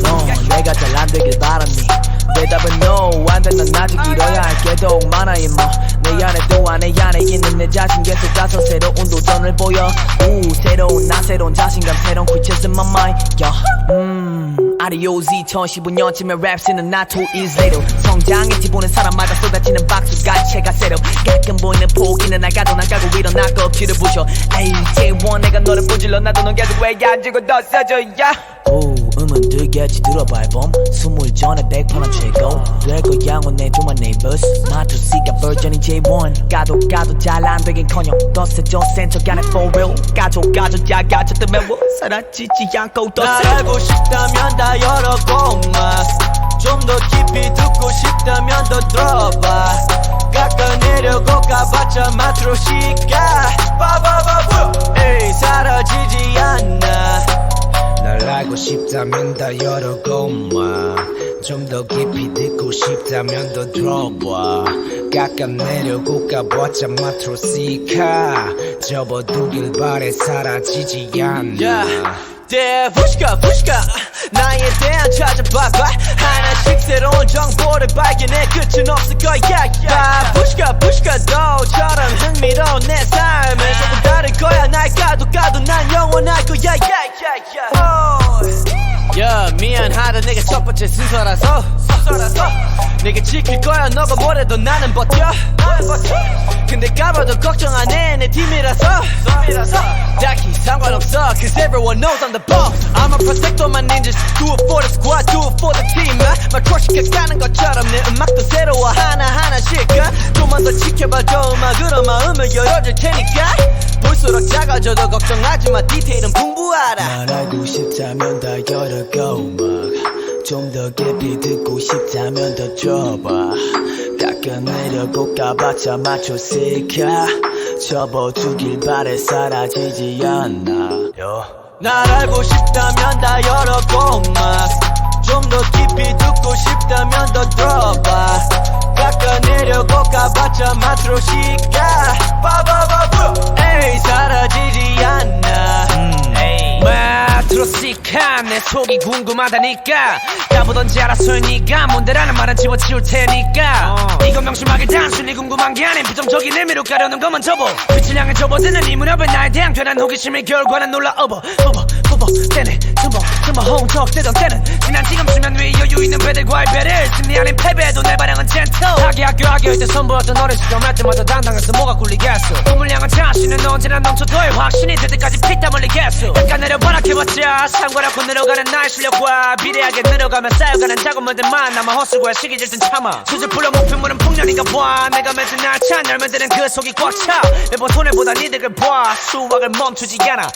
너 내가 잘 안 되길 바랐니 대답은 no 안돼 난 아직 이뤄야 할 게 더욱 많아 임마 내 안에 또한 내 안에 있는 내 자신 계속 가서 새로운 도전을 보여 새로운 나 새로운 자신감 새로운 creatures in my mind 아리오즈 2015년쯤에 랩 쓰는 나 2 years later 성장했지 보는 사람마다 쏟아지는 박수가 채가 새로 가끔 보이는 포기는 나가도 나가고 일어나 껍질을 부셔 에이 J1 내가 너를 부질러 나도 넌 계속 왜 안 지고 더 써줘 야 음은 들겠지 들어봐 앨범 20 전에 100%난 최고 될 거야 내 조만 네이버스 마트로시가 버전인 J1 가도 잘 안 되긴커녕 더 세져 센터 간에 for real 가져 작아져 뜨매워 사라지지 않고 더 날 알고 싶다면 다 열어보마 좀 더 깊이 듣고 싶다면 더 들어봐 깎아내려고 가봤자 마트로시가 에이 사라지지 않아 날 알고 싶다면 다 열어보마 좀 더 깊이 듣고 싶다면 더 들어봐 깎아내려고 가봤자 마트로시가 접어두길 바래 사라지지 않아 푸시카 나에 대한 찾아봐봐 하나씩 새로운 정보를 발견해 끝은 없을 거야 푸시카 너처럼 흥미로운 내 삶은 조금 다를 거야 날 가도 난 영원할 거야 미안하다 내가 첫 번째 순서라서 내가 지킬 거야 너가 뭐래도 나는 버텨 근데 까봐도 걱정 안 해 내 팀이라서 딱히 상관없어 Cause everyone knows I'm the boss I'm a protector my ninjas Do it for the squad Do it for the team Matryoshka 가는 것처럼 내 음악도 새로워 하나하나씩 좀만 더 지켜봐줘 음악으로 마음을 열어줄 테니까 볼수록 작아져도 걱정하지 마 디테일은 풍부하다 날 알고 싶다면 다 열어고 좀 더 깊이 듣고 싶다면 더 들어봐 깎아내려고 가봤자 마트로시가 접어두길 바래 사라지지 않아 날 알고 싶다면 다 열어보마 좀 더 깊이 듣고 싶다면 더 들어봐 깎아내려고 가봤자 마트로시가 에이 사라지지 않아 마트로시카 내 속이 궁금하다니까 까보던지 알았어 네가 뭔데라는 말은 집어치울 테니까 이건 명심하게 단순히 궁금한 게 아닌 부정적인 의미로 가려는 것만 접어 빛을 향해 접어드는 이 무렵에 나에 대한 괜한 호기심의 결과는 놀라 때네 숨어 홍적대던 때는 지난 지금쯤엔 위 여유 있는 배들과의 배를 승리 아닌 패배도 내 발향은 젠틀 학교할 때 선보였던 어린 시점할 때마다 당당해서 뭐가 굴리겠어 꿈을 향한 자신은 언제나 넘쳐 더해 확신이 될 때까지 피땀 흘리겠어 약간 내려봐라 해봤자 상관없고 늘어가는 나의 실력과 비례하게 늘어가면 쌓여가는 작업물들만 남아 헛수고야 시기 질든 참아 수줍불러 목표물은 풍년인가 봐 내가 맺은 알찬 열매들은 그 속이 꽉차 매번 손해보다 니들을 봐 수확을 멈추지 않아